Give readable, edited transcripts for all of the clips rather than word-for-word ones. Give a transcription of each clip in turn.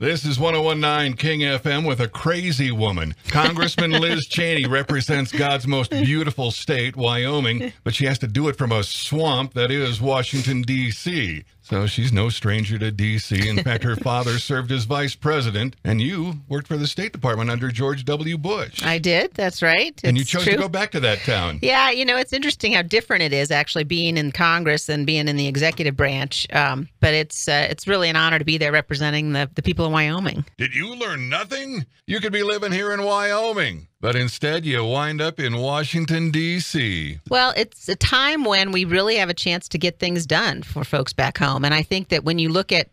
This is 1019 King FM with a crazy woman. Congressman Liz Cheney represents God's most beautiful state, Wyoming, but she has to do it from a swamp that is Washington, D.C. So she's no stranger to D.C. In fact, her father served as vice president, and you worked for the State Department under George W. Bush. I did. That's right. And you chose to go back to that town. Yeah, it's interesting how different it is actually being in Congress and being in the executive branch. But it's really an honor to be there representing the people of Wyoming. Did you learn nothing? You could be living here in Wyoming. But instead, you wind up in Washington, D.C. Well, it's a time when we really have a chance to get things done for folks back home. And I think that when you look at,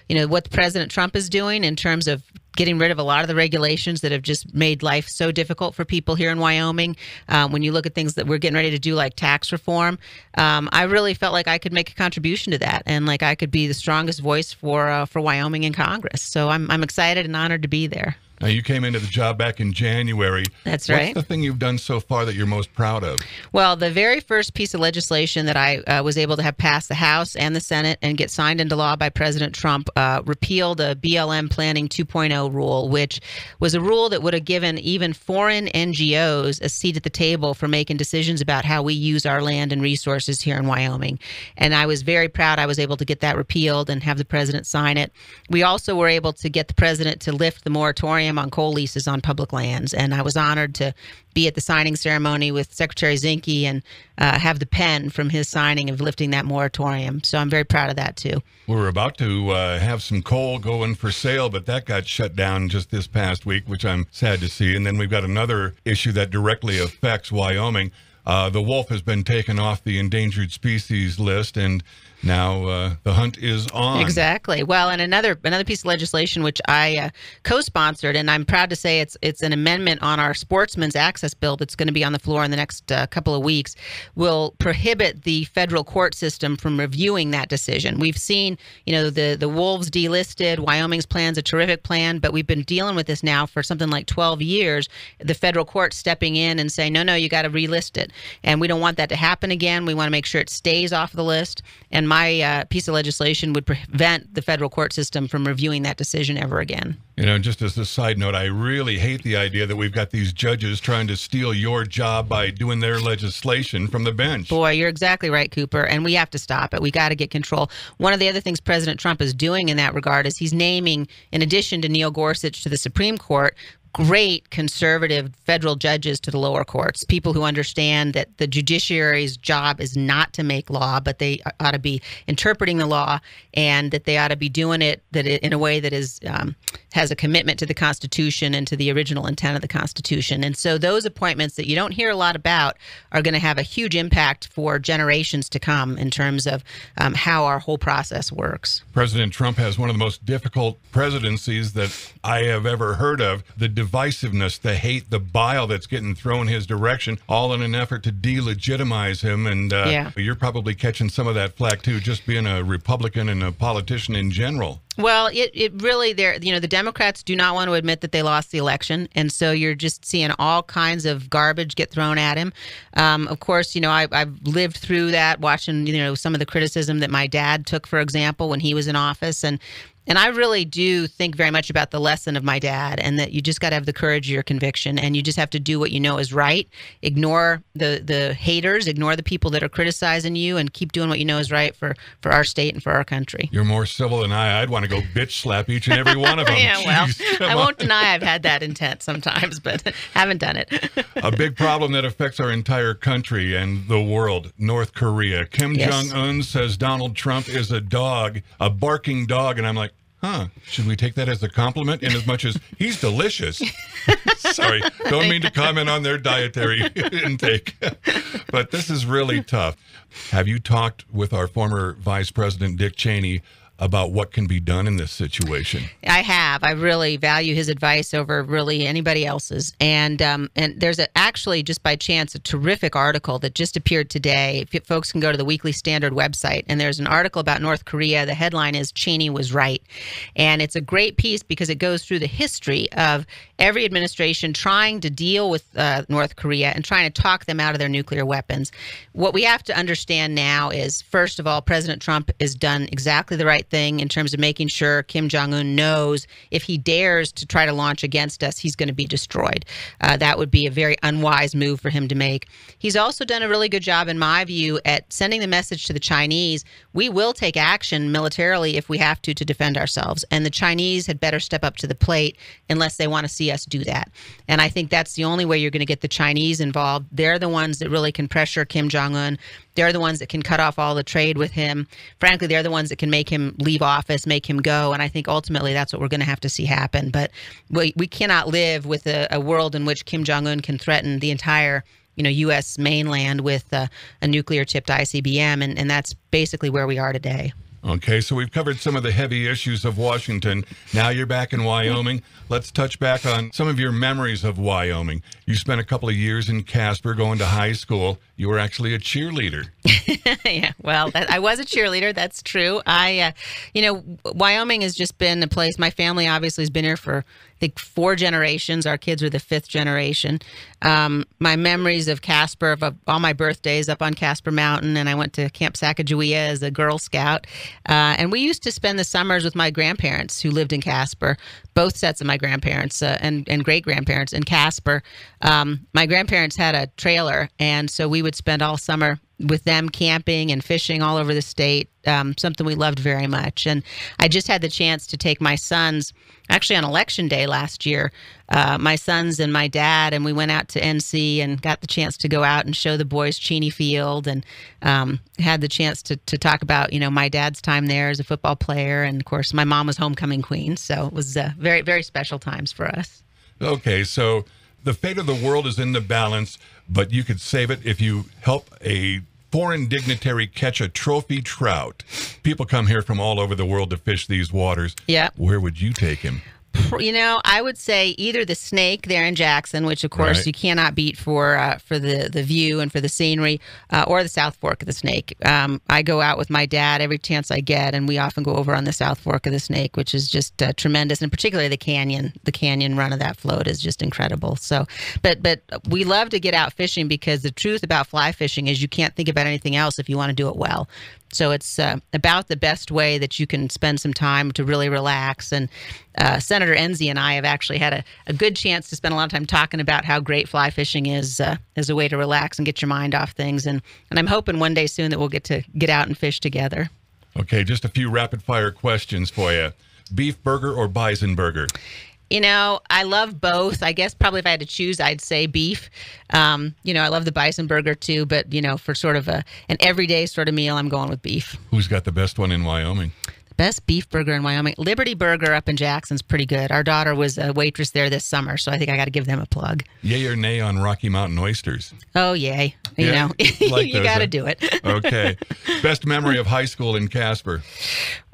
what President Trump is doing in terms of getting rid of a lot of the regulations that have just made life so difficult for people here in Wyoming, when you look at things that we're getting ready to do like tax reform, I really felt like I could make a contribution to that and like I could be the strongest voice for Wyoming in Congress. So I'm excited and honored to be there. Now, you came into the job back in January. That's right. What's the thing you've done so far that you're most proud of? Well, the very first piece of legislation that I was able to have pass the House and the Senate and get signed into law by President Trump repealed a BLM Planning 2.0 rule, which was a rule that would have given even foreign NGOs a seat at the table for making decisions about how we use our land and resources here in Wyoming. And I was very proud I was able to get that repealed and have the president sign it. We also were able to get the president to lift the moratorium on coal leases on public lands, and I was honored to be at the signing ceremony with Secretary Zinke and have the pen from his signing of lifting that moratorium. So I'm very proud of that too. We were about to have some coal going for sale, but that got shut down just this past week, which I'm sad to see. And then we've got another issue that directly affects Wyoming. The wolf has been taken off the endangered species list, and now the hunt is on. Exactly. Well, and another piece of legislation which I co-sponsored, and I'm proud to say it's an amendment on our Sportsman's Access Bill that's going to be on the floor in the next couple of weeks, will prohibit the federal court system from reviewing that decision. We've seen, the wolves delisted. Wyoming's plan's a terrific plan, but we've been dealing with this now for something like 12 years. The federal court stepping in and saying, no, you got to relist it. And we don't want that to happen again. We want to make sure it stays off the list. And my piece of legislation would prevent the federal court system from reviewing that decision ever again. Just as a side note, I really hate the idea that we've got these judges trying to steal your job by doing their legislation from the bench. Boy, you're exactly right, Cooper, and we have to stop it. We got to get control. One of the other things President Trump is doing in that regard is he's naming, in addition to Neil Gorsuch to the Supreme Court, great conservative federal judges to the lower courts, people who understand that the judiciary's job is not to make law, but they ought to be interpreting the law, and that they ought to be doing it in a way that is has a commitment to the Constitution and to the original intent of the Constitution. And so those appointments that you don't hear a lot about are going to have a huge impact for generations to come in terms of how our whole process works. President Trump has one of the most difficult presidencies that I have ever heard of. The divisiveness, the hate, the bile that's getting thrown his direction, all in an effort to delegitimize him. And you're probably catching some of that flack too, just being a Republican and a politician in general. Well, it really, the Democrats do not want to admit that they lost the election. And so you're just seeing all kinds of garbage get thrown at him. Of course, I've lived through that, watching, some of the criticism that my dad took, for example, when he was in office. And I really do think very much about the lesson of my dad, and that you just got to have the courage of your conviction, and you just have to do what you know is right. Ignore the haters, ignore the people that are criticizing you, and keep doing what you know is right for our state and for our country. You're more civil than I. I'd want to go bitch slap each and every one of them. Yeah, well, I won't deny I've had that intent sometimes, but haven't done it. A big problem that affects our entire country and the world, North Korea. Kim Jong-un says Donald Trump is a dog, a barking dog, and I'm like, should we take that as a compliment in as much as he's delicious? Sorry, don't mean to comment on their dietary intake. But this is really tough. Have you talked with our former Vice President, Dick Cheney, about what can be done in this situation? I have. I really value his advice over really anybody else's. And there's actually, just by chance, a terrific article that just appeared today. If folks can go to the Weekly Standard website, and there's an article about North Korea. The headline is "Cheney was right." And it's a great piece because it goes through the history of every administration trying to deal with North Korea and trying to talk them out of their nuclear weapons. What we have to understand now is, first of all, President Trump has done exactly the right right thing in terms of making sure Kim Jong-un knows if he dares to try to launch against us, he's going to be destroyed. That would be a very unwise move for him to make. He's also done a really good job, in my view, at sending the message to the Chinese, we will take action militarily if we have to defend ourselves. And the Chinese had better step up to the plate unless they want to see us do that. And I think that's the only way you're going to get the Chinese involved. They're the ones that really can pressure Kim Jong-un. They're the ones that can cut off all the trade with him. Frankly, they're the ones that can make him leave office, make him go. And I think ultimately that's what we're going to have to see happen. But we cannot live with a world in which Kim Jong-un can threaten the entire U.S. mainland with a nuclear-tipped ICBM. And that's basically where we are today. Okay, so we've covered some of the heavy issues of Washington. Now you're back in Wyoming. Let's touch back on some of your memories of Wyoming. You spent a couple of years in Casper going to high school. You were actually a cheerleader. Yeah, well, I was a cheerleader. That's true. Wyoming has just been a place. My family obviously has been here for, I think, 4 generations. Our kids are the 5th generation. My memories of Casper, of all my birthdays up on Casper Mountain, and I went to Camp Sacagawea as a Girl Scout. And we used to spend the summers with my grandparents who lived in Casper, both sets of my grandparents and great-grandparents in Casper. My grandparents had a trailer, and so we would spend all summer with them camping and fishing all over the state, something we loved very much. And I just had the chance to take my sons, actually on Election Day last year, my sons and my dad, and we went out to NC and got the chance to go out and show the boys Cheney Field, and had the chance to talk about, my dad's time there as a football player. And of course, my mom was homecoming queen. So it was very, very special times for us. Okay, so the fate of the world is in the balance, but you could save it if you help a foreign dignitary catch a trophy trout. People come here from all over the world to fish these waters. Yeah. Where would you take him? I would say either the Snake there in Jackson, which of course Right. you cannot beat for the view and for the scenery, or the South Fork of the Snake. I go out with my dad every chance I get, and we often go over on the South Fork of the Snake, which is just tremendous, and particularly the canyon run of that float is just incredible. So, but we love to get out fishing because the truth about fly fishing is you can't think about anything else if you want to do it well. So it's about the best way that you can spend some time to really relax. And Senator Enzi and I have actually had a good chance to spend a lot of time talking about how great fly fishing is as a way to relax and get your mind off things. And I'm hoping one day soon that we'll get out and fish together. Okay, just a few rapid-fire questions for you. Beef burger or bison burger? I love both. I guess probably if I had to choose, I'd say beef. I love the bison burger too, but, for sort of an everyday sort of meal, I'm going with beef. Who's got the best one in Wyoming? The best beef burger in Wyoming? Liberty Burger up in Jackson's pretty good. Our daughter was a waitress there this summer, so I think I got to give them a plug. Yay or nay on Rocky Mountain oysters? Oh, yay. Yeah? Like you got to do it. Okay. Best memory of high school in Casper?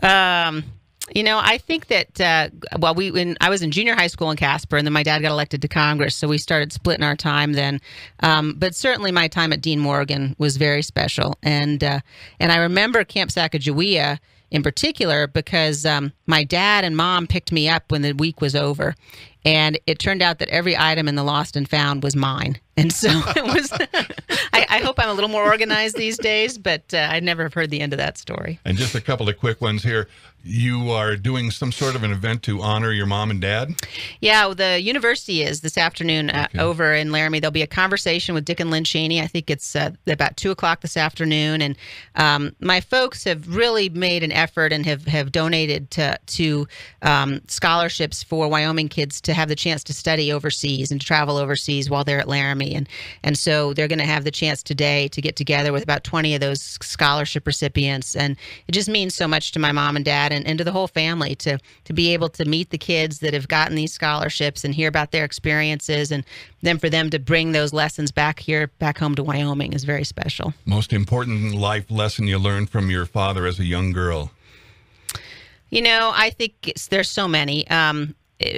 I think that, when I was in junior high school in Casper, and then my dad got elected to Congress, so we started splitting our time then. But certainly my time at Dean Morgan was very special. And I remember Camp Sacagawea in particular because my dad and mom picked me up when the week was over. And it turned out that every item in the Lost and Found was mine. And so it was, I hope I'm a little more organized these days, but I never have heard the end of that story. And just a couple of quick ones here. You are doing some sort of an event to honor your mom and dad? Yeah, the university is this afternoon over in Laramie. There'll be a conversation with Dick and Lynn Cheney. I think it's about 2 o'clock this afternoon. And my folks have really made an effort and have donated to scholarships for Wyoming kids to have the chance to study overseas and to travel overseas while they're at Laramie. And so they're going to have the chance today to get together with about 20 of those scholarship recipients. And it just means so much to my mom and dad and to the whole family to be able to meet the kids that have gotten these scholarships and hear about their experiences, and then for them to bring those lessons back home to Wyoming is very special. Most important life lesson you learned from your father as a young girl? I think there's so many.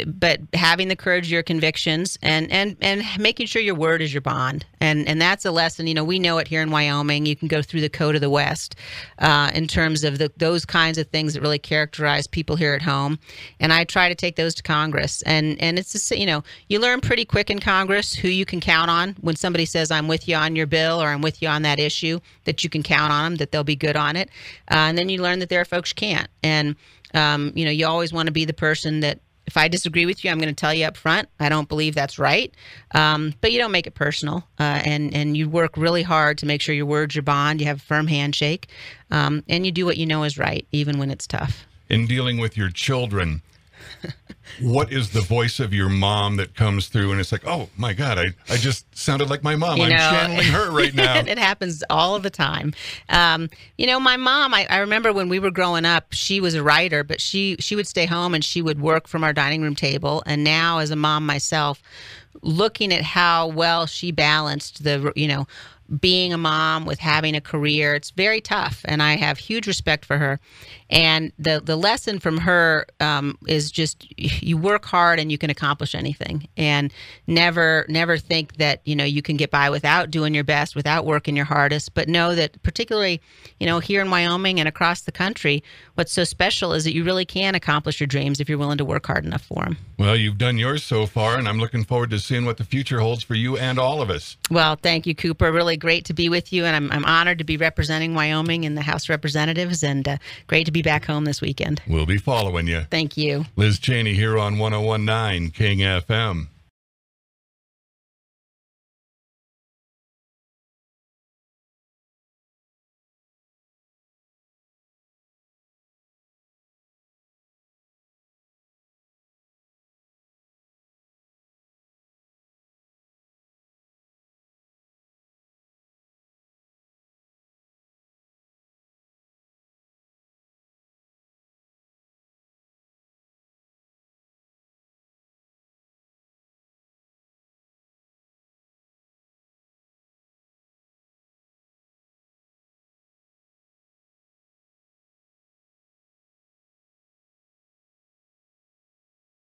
but having the courage of your convictions and making sure your word is your bond. And that's a lesson, we know it here in Wyoming. You can go through the Code of the West in terms of those kinds of things that really characterize people here at home. And I try to take those to Congress. And it's just, you learn pretty quick in Congress who you can count on when somebody says, I'm with you on your bill or I'm with you on that issue, that you can count on them, that they'll be good on it. And then you learn that there are folks you can't. And, you always want to be the person that, if I disagree with you, I'm going to tell you up front. I don't believe that's right. But you don't make it personal. And you work really hard to make sure your word's your bond. You have a firm handshake. And you do what you know is right, even when it's tough. In dealing with your children, what is the voice of your mom that comes through and it's like, oh my God, I just sounded like my mom. I'm channeling her right now. It happens all the time. My mom, I remember when we were growing up, she was a writer, but she would stay home and she would work from our dining room table. And now as a mom myself, looking at how well she balanced being a mom with having a career, it's very tough, and I have huge respect for her. And the lesson from her is just you work hard and you can accomplish anything, and never think that you can get by without doing your best, without working your hardest. But know that particularly here in Wyoming and across the country, what's so special is that you really can accomplish your dreams if you're willing to work hard enough for them. Well, you've done yours so far, and I'm looking forward to seeing what the future holds for you and all of us. Well, thank you, Cooper. Really great to be with you, and I'm honored to be representing Wyoming in the House of Representatives, and great to be back home this weekend. We'll be following you. Thank you. Liz Cheney here on 101.9 King FM.